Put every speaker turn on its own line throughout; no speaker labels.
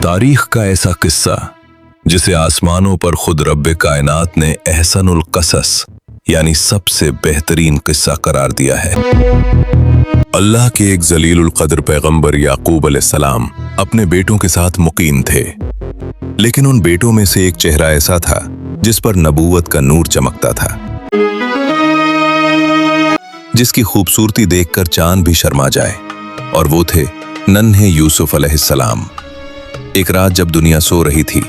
तारीख का ऐसा किस्सा जिसे आसमानों पर खुद रब्बे कायनात ने एहसनुल कसस यानी सबसे बेहतरीन किस्सा करार दिया है। अल्लाह के एक जलीलुल कद्र पैगंबर याकूब अलैहिस्सलाम अपने बेटों के साथ मुकीम थे, लेकिन उन बेटों में से एक चेहरा ऐसा था जिस पर नबूवत का नूर चमकता था, जिसकी खूबसूरती देखकर चांद भी शर्मा जाए, और वो थे नन्हे यूसुफ अलैहिस्सलाम। एक रात जब दुनिया सो रही थी,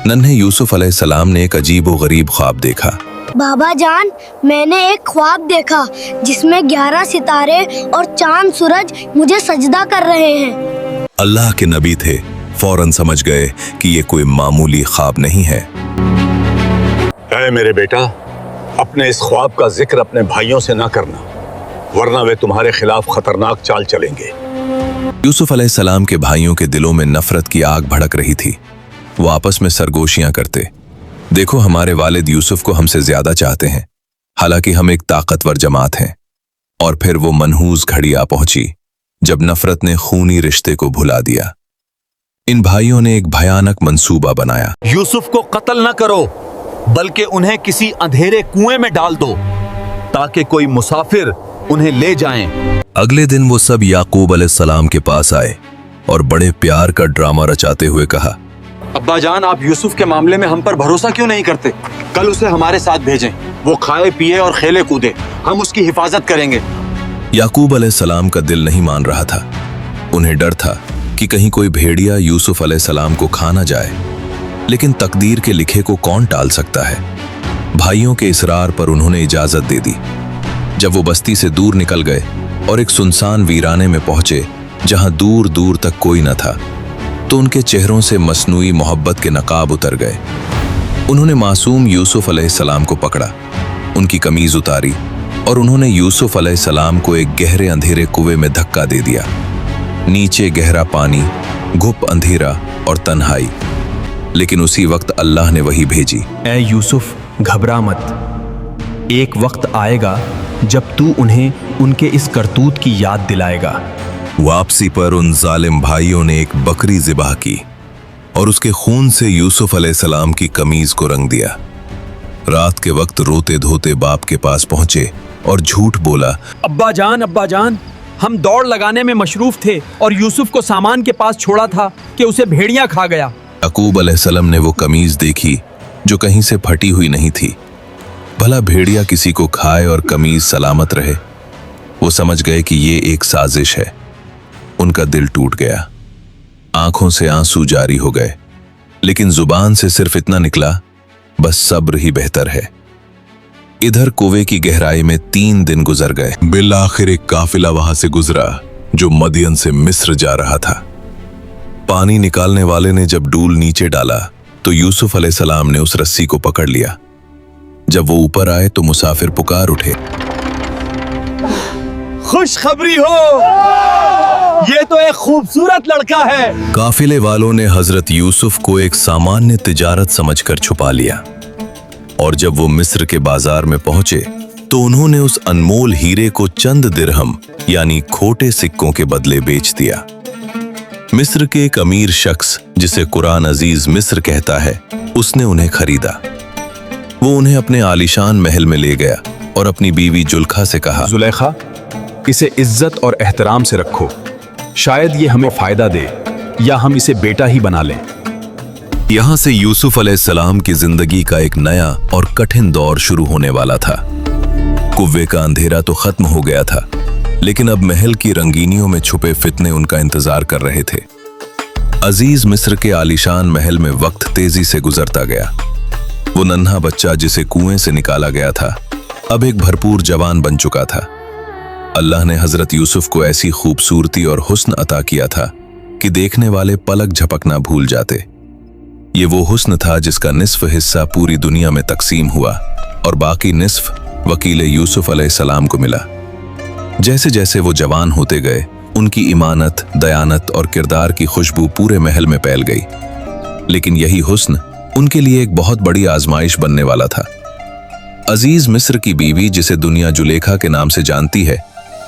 नन्हे यूसुफ अलैहिस्सलाम ने एक अजीब व गरीब ख्वाब देखा।
बाबा जान, मैंने एक ख्वाब देखा जिसमें 11 सितारे और चांद सूरज मुझे सजदा कर रहे हैं।
अल्लाह के नबी थे, फौरन समझ गए कि ये कोई मामूली ख्वाब नहीं है।
ऐ मेरे बेटा, अपने इस ख्वाब का जिक्र अपने भाइयों से ना करना, वरना वे तुम्हारे खिलाफ खतरनाक चाल चलेंगे।
यूसुफ अलैहिस्सलाम के भाइयों के दिलों में नफरत की आग भड़क रही थी। वो आपस में सरगोशियां करते, देखो हमारे वालिद यूसुफ को हमसे ज्यादा चाहते हैं, हालांकि हम एक ताकतवर जमात हैं। और फिर वो मनहूस घड़ी आ पहुंची जब नफरत ने खूनी रिश्ते को भुला दिया। इन भाइयों ने एक भयानक मंसूबा बनाया।
यूसुफ को कत्ल न करो, बल्कि उन्हें किसी अंधेरे कुएं में डाल दो ताकि कोई मुसाफिर उन्हें ले जाएं।
अगले दिन वो सब याकूब अलैहिस्सलाम के पास आए और बड़े प्यार का ड्रामा रचाते हुए कहा,
अब्बा जान, आप यूसुफ के मामले में हम पर भरोसा क्यों नहीं करते? कल उसे हमारे साथ भेजें, वो खाए पिए और खेले कूदे, हम उसकी हिफाजत करेंगे।
याकूब अलैहिस्सलाम का दिल नहीं मान रहा था। उन्हें डर था कि कहीं कोई भेड़िया यूसुफ अलैहिस्सलाम को खा ना जाए, लेकिन तकदीर के लिखे को कौन टाल सकता है। भाइयों के इसरार पर उन्होंने इजाजत दे दी। जब वो बस्ती से दूर निकल गए और एक सुनसान वीराने में पहुंचे जहां दूर दूर तक कोई न था, तो उनके चेहरों से मसनूई मोहब्बत के नकाब उतर गए। उन्होंने मासूम यूसुफ अलैहिस्सलाम को पकड़ा, उनकी कमीज उतारी और उन्होंने यूसुफ अलैहिस्सलाम को एक गहरे अंधेरे कुएं में धक्का दे दिया। नीचे गहरा पानी, घुप अंधेरा और तन्हाई। लेकिन उसी वक्त अल्लाह ने वही भेजी,
ऐ यूसुफ, घबरा मत। एक वक्त आएगा जब तू उन्हें उनके इस करतूत की याद दिलाएगा।
वापसी पर उन जालिम भाइयों ने एक बकरी ज़िबह की और उसके खून से यूसुफ अलैहिस्सलाम की कमीज को रंग दिया। रात के वक्त रोते धोते बाप के पास पहुंचे और झूठ बोला,
अब्बा जान, हम दौड़ लगाने में मशरूफ थे और यूसुफ को सामान के पास छोड़ा था कि उसे भेड़िया खा गया।
याकूब अलैहिस्सलाम ने वो कमीज देखी जो कहीं से फटी हुई नहीं थी। भला भेड़िया किसी को खाए और कमीज सलामत रहे। वो समझ गए कि ये एक साजिश है। उनका दिल टूट गया, आंखों से आंसू जारी हो गए, लेकिन जुबान से सिर्फ इतना निकला, बस सब्र ही बेहतर है। इधर कुएं की गहराई में 3 दिन गुजर गए। बिलाखिर एक काफिला वहां से गुजरा जो मदियन से मिस्र जा रहा था। पानी निकालने वाले ने जब डूल नीचे डाला तो यूसुफ अलैहिस्सलाम ने उस रस्सी को पकड़ लिया। जब वो ऊपर आए तो मुसाफिर पुकार उठे,
खुशखबरी हो, ये तो एक खूबसूरत लड़का है।
काफिले वालों ने हजरत यूसुफ को एक सामान्य तिजारत समझकर छुपा लिया, और जब वो मिस्र के बाजार में पहुंचे तो उन्होंने उस अनमोल हीरे को चंद दिरहम यानी खोटे सिक्कों के बदले बेच दिया। मिस्र के एक अमीर शख्स जिसे कुरान अजीज मिस्र कहता है, उसने उन्हें खरीदा। वो उन्हें अपने आलीशान महल में ले गया और अपनी बीवी जुल्खा से कहा,
जुलेखा, इसे इज्जत और एहतराम से रखो, शायद ये हमें फायदा दे या हम इसे बेटा ही बना लें।
यहां से यूसुफ अलैहिस्सलाम की जिंदगी का एक नया और कठिन दौर शुरू होने वाला था। कुव्वे का अंधेरा तो खत्म हो गया था, लेकिन अब महल की रंगीनियों में छुपे फितने उनका इंतजार कर रहे थे। अजीज मिस्र के आलीशान महल में वक्त तेजी से गुजरता गया। वो नन्हा बच्चा जिसे कुएं से निकाला गया था, अब एक भरपूर जवान बन चुका था। अल्लाह ने हजरत यूसुफ को ऐसी खूबसूरती और हुस्न अता किया था कि देखने वाले पलक झपकना भूल जाते। ये वो हुस्न था जिसका निस्फ हिस्सा पूरी दुनिया में तकसीम हुआ और बाकी निस्फ वकील यूसुफ अलैहिस्सलाम को मिला। जैसे जैसे वो जवान होते गए, उनकी ईमानत, दयानत और किरदार की खुशबू पूरे महल में फैल गई। लेकिन यही हुस्न उनके लिए एक बहुत बड़ी आजमाइश बनने वाला था। अजीज मिस्र की बीवी, जिसे दुनिया जुलेखा के नाम से जानती है,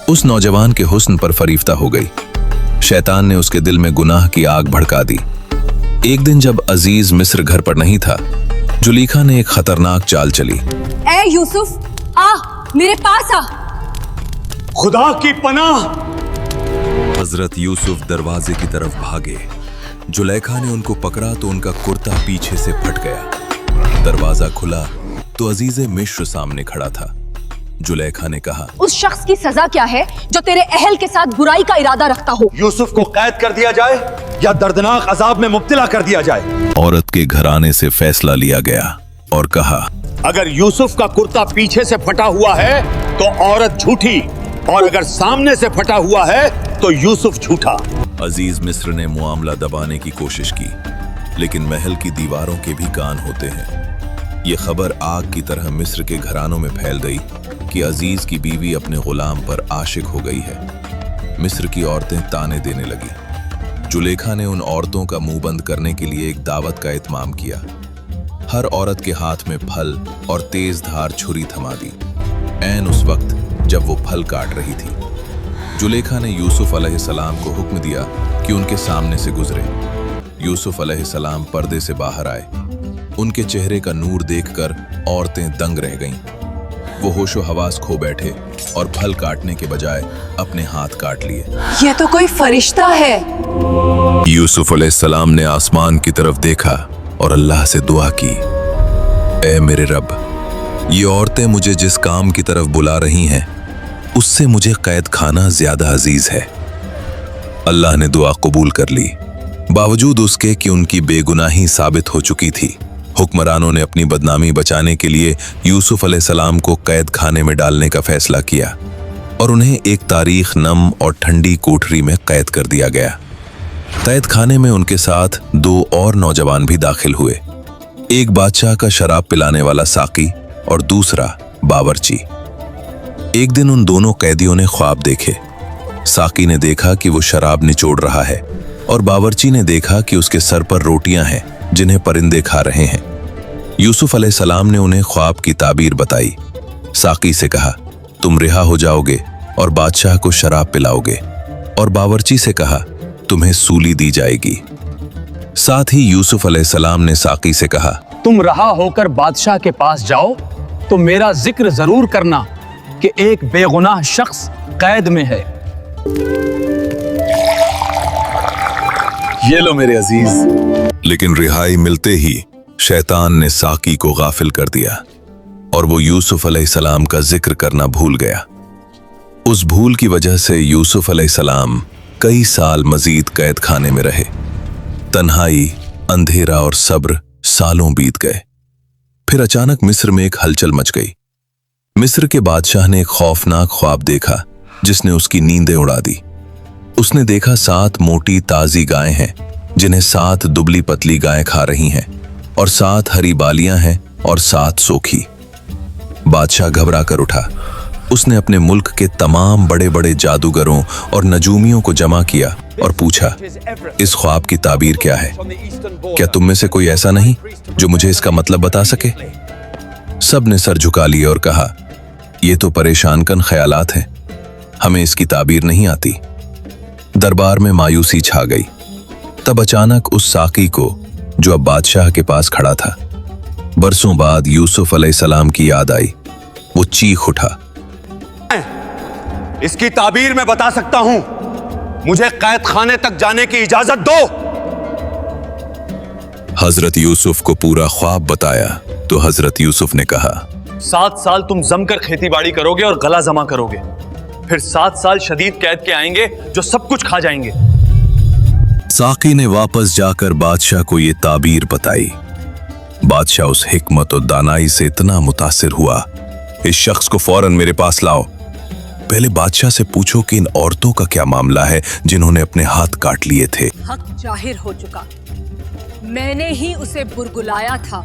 उस नौजवान के हुस्न पर फरीफ्ता हो गई। शैतान ने उसके दिल में गुनाह की आग भड़का दी। एक दिन जब अजीज मिस्र घर पर नहीं था, जुलेखा ने एक खतरनाक चाल चली।
ए यूसुफ, आ मेरे पास आ।
खुदा की पनाह।
हजरत यूसुफ दरवाजे की तरफ भागे। जुलेखा ने उनको पकड़ा तो उनका कुर्ता पीछे से फट गया। दरवाजा खुला तो अजीज मिस्र सामने खड़ा था। जुलेखा ने कहा,
उस शख्स की सजा क्या है जो तेरे अहल के साथ बुराई का इरादा रखता हो?
यूसुफ को कैद कर दिया जाए या दर्दनाक अजाब में मुब्तला कर दिया जाए।
औरत के घराने से फैसला लिया गया और कहा,
अगर यूसुफ का कुर्ता पीछे से फटा हुआ है तो औरत झूठी, और अगर सामने से फटा हुआ है तो यूसुफ झूठा।
अजीज मिस्र ने मामला दबाने की कोशिश की, लेकिन महल की दीवारों के भी कान होते हैं। ये खबर आग की तरह मिस्र के घरानों में फैल गई कि अजीज की बीवी अपने गुलाम पर आशिक हो गई है। मिस्र की औरतें ताने देने लगी। जुलेखा ने उन औरतों का मुंह बंद करने के लिए एक दावत का इत्माम किया। हर औरत के हाथ में फल और तेज धार छुरी थमा दी। ऐन उस वक्त जब वो फल काट रही थी, जुलेखा ने यूसुफ अलैहिस्सलाम को हुक्म दिया कि उनके सामने से गुजरे। यूसुफ अलैहिस्सलाम पर्दे से बाहर आए। उनके चेहरे का नूर देखकर औरतें दंग रह गईं। वो होशो हवास खो बैठे और फल काटने के बजाय अपने हाथ काट लिए।
ये तो कोई फरिश्ता है।
यूसुफ अलैहिस्सलाम ने आसमान की तरफ देखा और अल्लाह से दुआ की, ऐ मेरे रब, ये औरतें मुझे जिस काम की तरफ बुला रही हैं, उससे मुझे कैद खाना ज्यादा अजीज है। अल्लाह ने दुआ कबूल कर ली। बावजूद उसके कि उनकी बेगुनाही साबित हो चुकी थी, हुक्मरानों ने अपनी बदनामी बचाने के लिए यूसुफ अलैहिस्सलाम को कैद खाने में डालने का फैसला किया और उन्हें एक तारीख नम और ठंडी कोठरी में कैद कर दिया गया। कैद खाने में उनके साथ 2 और नौजवान भी दाखिल हुए, एक बादशाह का शराब पिलाने वाला साकी और दूसरा बावर्ची। एक दिन उन दोनों कैदियों ने ख्वाब देखे। साकी ने देखा कि वो शराब निचोड़ रहा है और बावर्ची ने देखा कि उसके सर पर रोटियां हैं जिन्हें परिंदे खा रहे हैं। यूसुफ अलैहिस्सलाम ने उन्हें ख्वाब की ताबीर बताई। साकी से कहा, तुम रिहा हो जाओगे और बादशाह को शराब पिलाओगे, और बावर्ची से कहा, तुम्हें सूली दी जाएगी। साथ ही यूसुफ अलैहिस्सलाम ने साकी से कहा,
तुम रहा होकर बादशाह के पास जाओ तो मेरा जिक्र जरूर करना कि एक बेगुनाह शख्स कैद में है।
ये लो मेरे अजीज। लेकिन रिहाई मिलते ही शैतान ने साकी को गाफिल कर दिया और वो यूसुफ अलैहिस्सलाम का जिक्र करना भूल गया। उस भूल की वजह से यूसुफ अलैहिस्सलाम कई साल मजीद कैद खाने में रहे। तन्हाई, अंधेरा और सब्र सालों बीत गए। फिर अचानक मिस्र में एक हलचल मच गई। मिस्र के बादशाह ने एक खौफनाक ख्वाब देखा जिसने उसकी नींदें उड़ा दी। उसने देखा 7 मोटी ताजी गायें हैं जिन्हें 7 दुबली पतली गायें खा रही हैं, और 7 हरी बालियां हैं और 7 सोखी। बादशाह घबरा कर उठा। उसने अपने मुल्क के तमाम बड़े बड़े जादूगरों और नजूमियों को जमा किया और पूछा, इस ख्वाब की ताबीर क्या है? क्या तुम में से कोई ऐसा नहीं जो मुझे इसका मतलब बता सके? सब ने सर झुका लिए और कहा, ये तो परेशान कन ख्यालात हैं, हमें इसकी ताबीर नहीं आती। दरबार में मायूसी छा गई। तब अचानक उस साकी को, जो अब बादशाह के पास खड़ा था, बरसों बाद यूसुफ अलैहिस्सलाम की याद आई। वो चीख उठा,
इसकी ताबीर मैं बता सकता हूं, मुझे कैद खाने तक जाने की इजाजत दो।
हजरत यूसुफ को पूरा ख्वाब बताया तो हजरत यूसुफ ने कहा,
7 साल तुम जमकर खेती बाड़ी करोगे और गला जमा करोगे, फिर 7 साल शदीद कैद के आएंगे जो सब कुछ खा जाएंगे।
साकी ने वापस जाकर बादशाह को ये ताबीर बताई। बादशाह उस हिकमत और दानाई से इतना मुतासिर हुआ, इस शख्स को फौरन मेरे पास लाओ। पहले बादशाह से पूछो कि इन औरतों का क्या मामला है जिन्होंने अपने हाथ काट लिए थे।
हक जाहिर हो चुका, मैंने ही उसे बुरगुलाया था,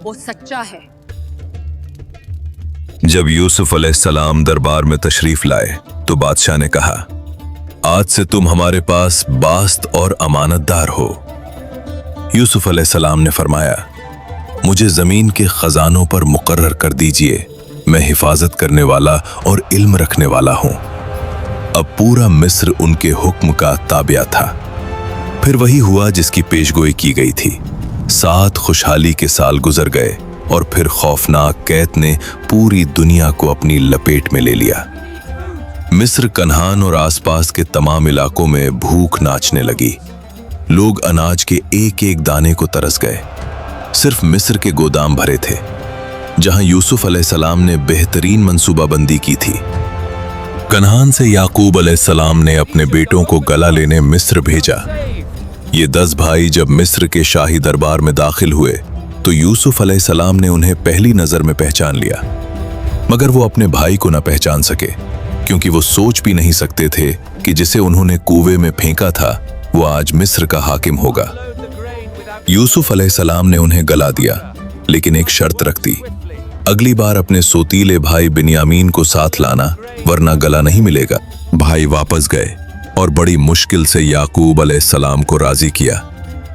वो सच्चा है।
जब यूसुफ अलैहिस्सलाम दरबार में तशरीफ लाए तो बादशाह ने कहा, आज से तुम हमारे पास बास्त और अमानतदार हो। यूसुफ अलैहिस्सलाम ने फरमाया, मुझे जमीन के खजानों पर मुकर्रर कर दीजिए, मैं हिफाजत करने वाला और इल्म रखने वाला हूं। अब पूरा मिस्र उनके हुक्म का ताबिया था। फिर वही हुआ जिसकी पेशगोई की गई थी। 7 खुशहाली के साल गुजर गए और फिर खौफनाक कैद ने पूरी दुनिया को अपनी लपेट में ले लिया। मिस्र, कन्हान और आसपास के तमाम इलाकों में भूख नाचने लगी। लोग अनाज के एक एक दाने को तरस गए। सिर्फ मिस्र के गोदाम भरे थे, जहां यूसुफ अलैहिस्सलाम ने बेहतरीन मंसूबाबंदी की थी। कन्हान से याकूब अलैहिस्सलाम ने अपने बेटों को गला लेने मिस्र भेजा। ये 10 भाई जब मिस्र के शाही दरबार में दाखिल हुए तो यूसुफ अलैहिस्सलाम ने उन्हें पहली नजर में पहचान लिया, मगर वो अपने भाई को न पहचान सके, क्योंकि वो सोच भी नहीं सकते थे कि जिसे उन्होंने कुएं में फेंका था वो आज मिस्र का हाकिम होगा। यूसुफ अलैहिस्सलाम ने उन्हें गला दिया, लेकिन एक शर्त रख दी, अगली बार अपने सोतीले भाई बिन्यामीन को साथ लाना, वरना गला नहीं मिलेगा। भाई वापस गए और बड़ी मुश्किल से याकूब अलैहिस्सलाम को राजी किया,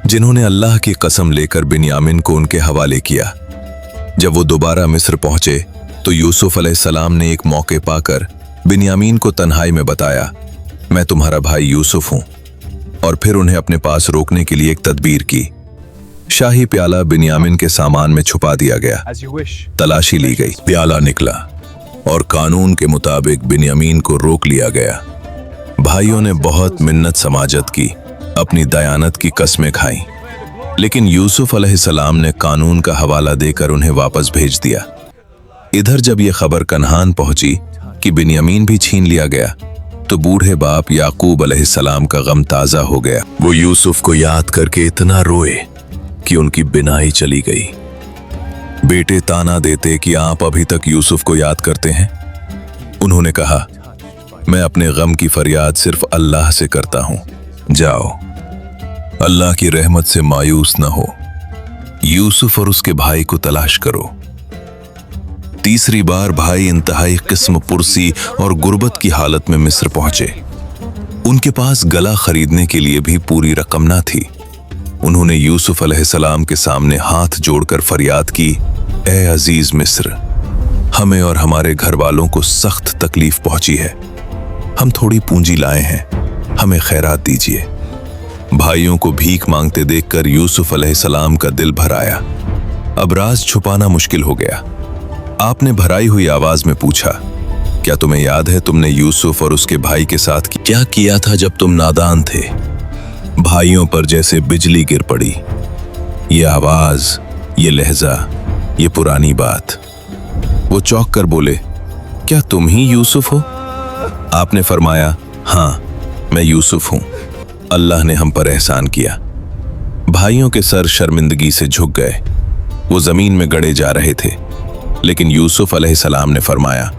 जिन्होंने अल्लाह की कसम लेकर बिन्यामीन को उनके हवाले किया। जब वो दोबारा मिस्र पहुंचे तो यूसुफ अलैहिस्सलाम ने एक मौके पाकर बिन्यामीन को तन्हाई में बताया, मैं तुम्हारा भाई यूसुफ हूं, और फिर उन्हें अपने पास रोकने के लिए एक तदबीर की। शाही प्याला बिन्यामीन के सामान में छुपा दिया गया। तलाशी ली गई, प्याला निकला और कानून के मुताबिक बिन्यामीन को रोक लिया गया। भाइयों ने बहुत मिन्नत समाजत की, अपनी दयानत की कस्में खाईं, लेकिन यूसुफ अलैहिस्सलाम ने कानून का हवाला देकर उन्हें वापस भेज दिया। इधर जब यह खबर कन्हान पहुंची कि बिन्यामीन भी छीन लिया गया, तो बूढ़े बाप याकूब अलैहिस्सलाम का गम ताजा हो गया। वो यूसुफ को याद करके इतना रोए कि उनकी बिनाई चली गई। बेटे ताना देते कि आप अभी तक यूसुफ को याद करते हैं। उन्होंने कहा, मैं अपने गम की फरियाद सिर्फ अल्लाह से करता हूं, जाओ, अल्लाह की रहमत से मायूस न हो, यूसुफ और उसके भाई को तलाश करो। तीसरी बार भाई इंतहाई किस्म पुरसी और गुर्बत की हालत में मिस्र पहुंचे। उनके पास गला खरीदने के लिए भी पूरी रकम न थी। उन्होंने यूसुफ अलैहिस्सलाम के सामने हाथ जोड़कर फरियाद की, ए अजीज मिस्र, हमें और हमारे घर वालों को सख्त तकलीफ पहुंची है। हम थोड़ी पूंजी लाए हैं, हमें खैरात दीजिए। भाइयों को भीख मांगते देखकर यूसुफ अलैहिस्सलाम का दिल भर आया। अब राज छुपाना मुश्किल हो गया। आपने भराई हुई आवाज में पूछा, क्या तुम्हें याद है तुमने यूसुफ और उसके भाई के साथ क्या किया था जब तुम नादान थे? भाइयों पर जैसे बिजली गिर पड़ी। ये आवाज, ये लहजा, ये पुरानी बात। वो चौंक कर बोले, क्या तुम ही यूसुफ हो? आपने फरमाया, हाँ, मैं यूसुफ हूं। अल्लाह ने हम पर एहसान किया। भाइयों के सर शर्मिंदगी से झुक गए। वो जमीन में गड़े जा रहे थे, लेकिन यूसुफ अलैहिस्सलाम ने फरमाया,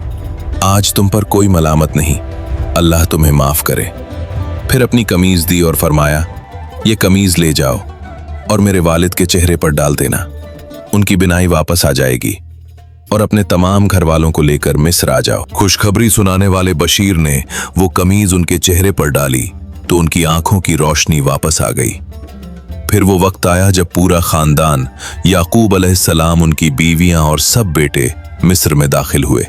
आज तुम पर कोई मलामत नहीं, अल्लाह तुम्हें माफ करे। फिर अपनी कमीज दी और फरमाया, ये कमीज ले जाओ और मेरे वालिद के चेहरे पर डाल देना, उनकी बिनाई वापस आ जाएगी, और अपने तमाम घर वालों को लेकर मिस्र आ जाओ। खुशखबरी सुनाने वाले बशीर ने वो कमीज उनके चेहरे पर डाली तो उनकी आंखों की रोशनी वापस आ गई। फिर वो वक्त आया जब पूरा खानदान, याकूब अलैहिस्सलाम, उनकी बीवियां और सब बेटे मिस्र में दाखिल हुए।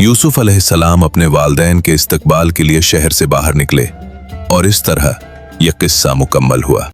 यूसुफ अलैहिस्सलाम अपने वालिदैन के इस्तकबाल के लिए शहर से बाहर निकले, और इस तरह यह किस्सा मुकम्मल हुआ।